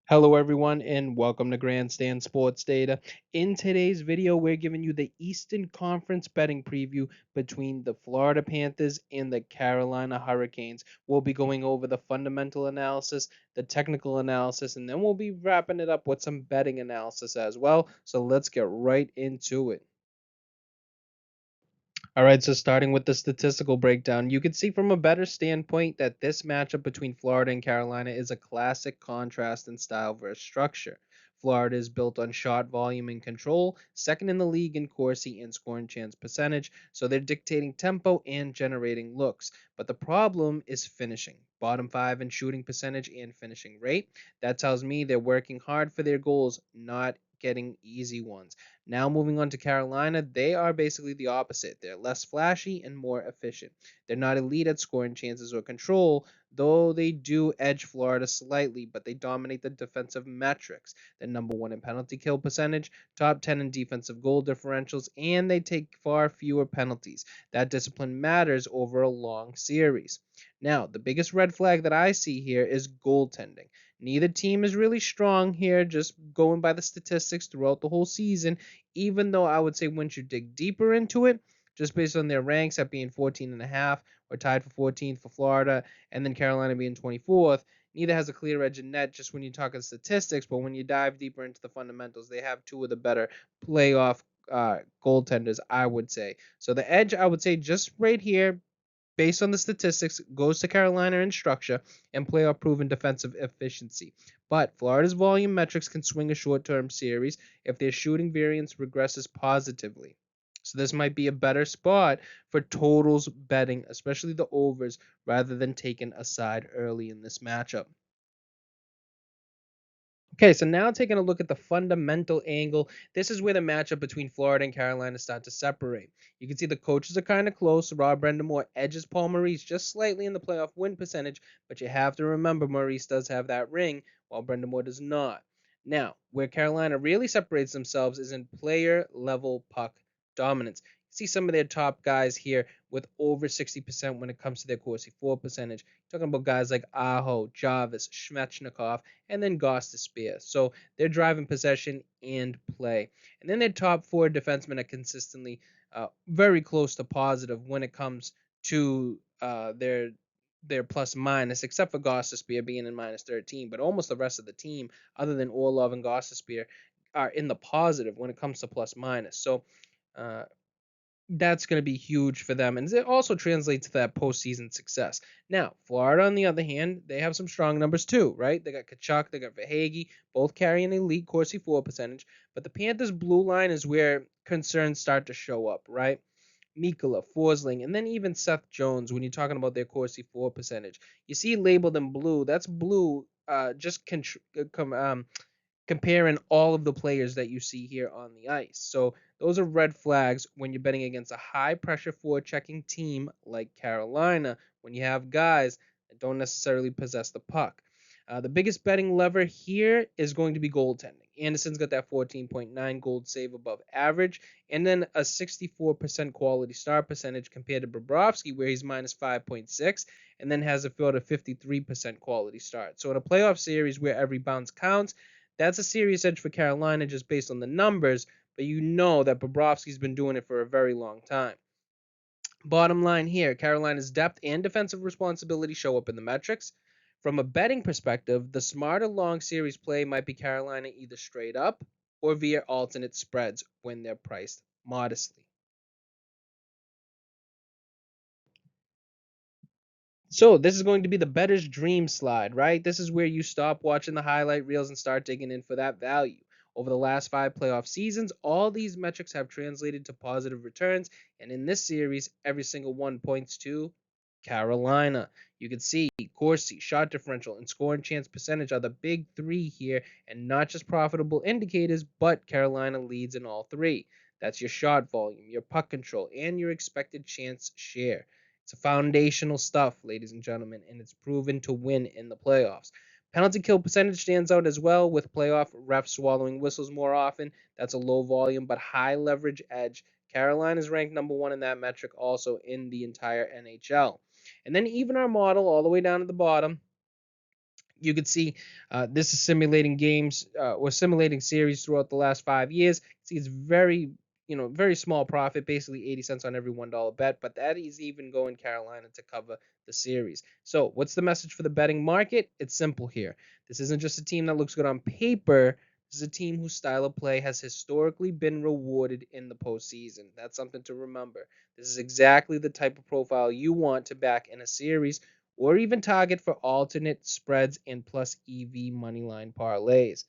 Hello everyone and welcome to Grandstand Sports Data. In today's video, we're giving you the Eastern Conference betting preview between the Florida Panthers and the Carolina Hurricanes. We'll be going over the fundamental analysis, the technical analysis, and then we'll be wrapping it up with some betting analysis as well. So let's get right into it. All right, so starting with the statistical breakdown, you can see from a better standpoint that this matchup between Florida and Carolina is a classic contrast in style versus structure. Florida is built on shot volume and control, second in the league in Corsi and scoring chance percentage, so they're dictating tempo and generating looks. But the problem is finishing. Bottom five in shooting percentage and finishing rate. That tells me they're working hard for their goals, not getting easy ones. Now moving on to Carolina, they are basically the opposite. They're less flashy and more efficient. They're not elite at scoring chances or control, though they do edge Florida slightly, but they dominate the defensive metrics. They're number one in penalty kill percentage, top 10 in defensive goal differentials, and they take far fewer penalties. That discipline matters over a long series. Now, the biggest red flag that I see here is goaltending. Neither team is really strong here, just going by the statistics throughout the whole season, even though I would say once you dig deeper into it, just based on their ranks at being 14 and a half, or tied for 14th for Florida, and then Carolina being 24th, neither has a clear edge in net just when you talk of statistics, but when you dive deeper into the fundamentals, they have two of the better playoff goaltenders, I would say. So the edge, I would say, just right here, based on the statistics, goes to Carolina in structure and playoff proven defensive efficiency. But Florida's volume metrics can swing a short term series if their shooting variance regresses positively. So this might be a better spot for totals betting, especially the overs, rather than taking a side early in this matchup. Okay, so now taking a look at the fundamental angle, this is where the matchup between Florida and Carolina start to separate. You can see the coaches are kind of close. Rob Brendamore edges Paul Maurice just slightly in the playoff win percentage, but you have to remember Maurice does have that ring, while Brendamore does not. Now, where Carolina really separates themselves is in player level puck dominance. See some of their top guys here with over 60% when it comes to their Corsi 4 percentage. Talking about guys like Aho, Jarvis, Shmechnikov, and then Goss to Spear. So they're driving possession and play. And then their top four defensemen are consistently very close to positive when it comes to their plus minus, except for Goss to Spear being in minus 13. But almost the rest of the team, other than Orlov and Goss to Spear, are in the positive when it comes to plus minus. So uh, that's going to be huge for them. And it also translates to that postseason success. Now, Florida, on the other hand, they have some strong numbers too, right? They got Kachuk, they got Verhage, both carrying elite Corsi 4 percentage. But the Panthers' blue line is where concerns start to show up, right? Mikula, Forsling, and then even Seth Jones when you're talking about their Corsi 4 percentage. You see labeled in blue, that's blue just comparing all of the players that you see here on the ice. So those are red flags when you're betting against a high pressure forechecking team like Carolina, when you have guys that don't necessarily possess the puck. The biggest betting lever here is going to be goaltending. Anderson's got that 14.9 gold save above average, and then a 64% quality start percentage compared to Bobrovsky, where he's minus 5.6, and then has a field of 53% quality start. So in a playoff series where every bounce counts, that's a serious edge for Carolina just based on the numbers, but you know that Bobrovsky's been doing it for a very long time. Bottom line here, Carolina's depth and defensive responsibility show up in the metrics. From a betting perspective, the smarter long series play might be Carolina either straight up or via alternate spreads when they're priced modestly. So this is going to be the bettor's dream slide, right? This is where you stop watching the highlight reels and start digging in for that value. Over the last 5 playoff seasons, all these metrics have translated to positive returns, and in this series, every single one points to Carolina. You can see Corsi, shot differential, and scoring chance percentage are the big three here, and not just profitable indicators, but Carolina leads in all three. That's your shot volume, your puck control, and your expected chance share. It's foundational stuff, ladies and gentlemen, and it's proven to win in the playoffs. Penalty kill percentage stands out as well, with playoff refs swallowing whistles more often. That's a low volume but high leverage edge. Carolina is ranked number one in that metric also in the entire NHL. And then even our model all the way down to the bottom, You could see this is simulating games or simulating series throughout the last 5 years. See, it's very, very small profit, basically 80 cents on every $1 bet, but that is even going Carolina to cover the series. So, what's the message for the betting market? It's simple here. This isn't just a team that looks good on paper. This is a team whose style of play has historically been rewarded in the postseason. That's something to remember. This is exactly the type of profile you want to back in a series or even target for alternate spreads and plus EV moneyline parlays.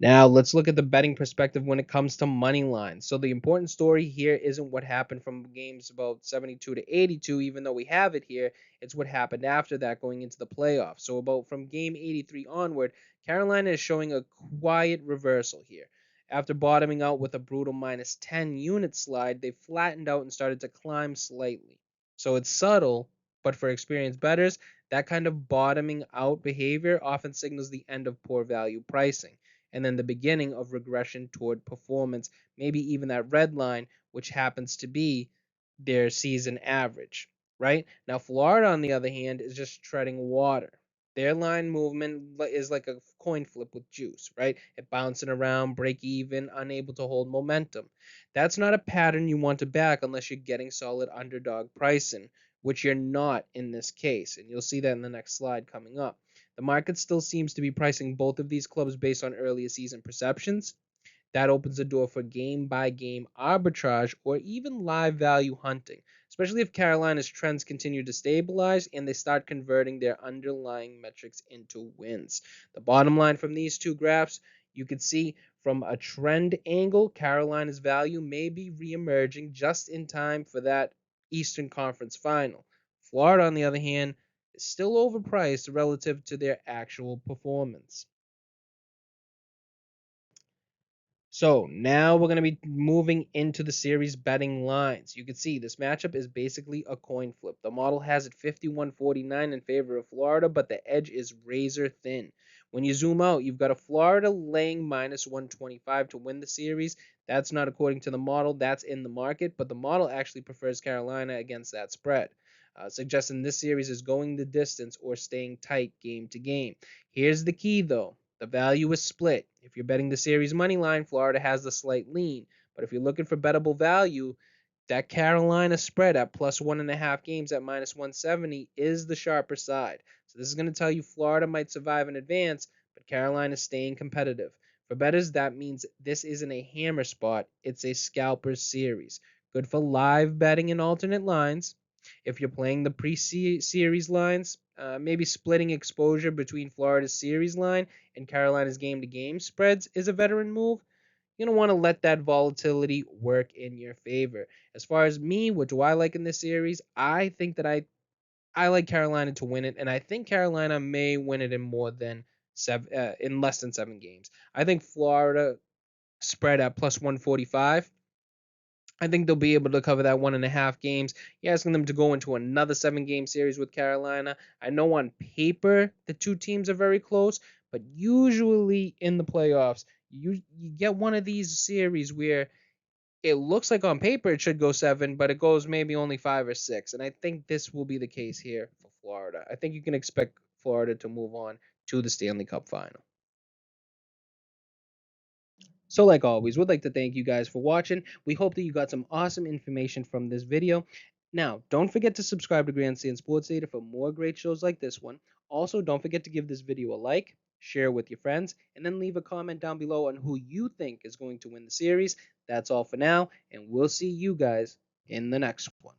Now, let's look at the betting perspective when it comes to money lines. So, the important story here isn't what happened from games about 72 to 82, even though we have it here. It's what happened after that going into the playoffs. So, about from game 83 onward, Carolina is showing a quiet reversal here. After bottoming out with a brutal minus 10 unit slide, they flattened out and started to climb slightly. So, it's subtle, but for experienced bettors, that kind of bottoming out behavior often signals the end of poor value pricing and then the beginning of regression toward performance, maybe even that red line, which happens to be their season average, right? Now, Florida, on the other hand, is just treading water. Their line movement is like a coin flip with juice, right? It bouncing around, break even, unable to hold momentum. That's not a pattern you want to back unless you're getting solid underdog pricing, which you're not in this case. And you'll see that in the next slide coming up. The market still seems to be pricing both of these clubs based on earlier season perceptions. That opens the door for game by game arbitrage or even live value hunting, especially if Carolina's trends continue to stabilize and they start converting their underlying metrics into wins. The bottom line from these two graphs, you can see from a trend angle, Carolina's value may be reemerging just in time for that Eastern Conference final. Florida, on the other hand, is still overpriced relative to their actual performance. So now we're going to be moving into the series betting lines. You can see this matchup is basically a coin flip. The model has it 51-49 in favor of Florida, but the edge is razor thin. When you zoom out, you've got a Florida laying minus 125 to win the series. That's not according to the model, that's in the market, but the model actually prefers Carolina against that spread, suggesting this series is going the distance or staying tight game to game. Here's the key though. The value is split. If you're betting the series money line, Florida has the slight lean. But if you're looking for bettable value, that Carolina spread at plus 1.5 games at minus 170 is the sharper side. So this is going to tell you Florida might survive in advance, but Carolina is staying competitive. For bettors, that means this isn't a hammer spot, it's a scalper series. Good for live betting and alternate lines. If you're playing the pre-series lines, maybe splitting exposure between Florida's series line and Carolina's game-to-game spreads is a veteran move. You don't want to let that volatility work in your favor. As far as me, what do I like in this series? I think that I like Carolina to win it, and I think Carolina may win it in more than in less than 7 games. I think Florida spread at plus 145. I think they'll be able to cover that 1.5 games. You're asking them to go into another 7 game series with Carolina. I know on paper the two teams are very close, but usually in the playoffs, you get one of these series where it looks like on paper it should go 7, but it goes maybe only 5 or 6. And I think this will be the case here for Florida. I think you can expect Florida to move on to the Stanley Cup final. So, like always, we'd like to thank you guys for watching. We hope that you got some awesome information from this video. Now, don't forget to subscribe to Grandstand Sports Data for more great shows like this one. Also, don't forget to give this video a like, share with your friends, and then leave a comment down below on who you think is going to win the series. That's all for now, and we'll see you guys in the next one.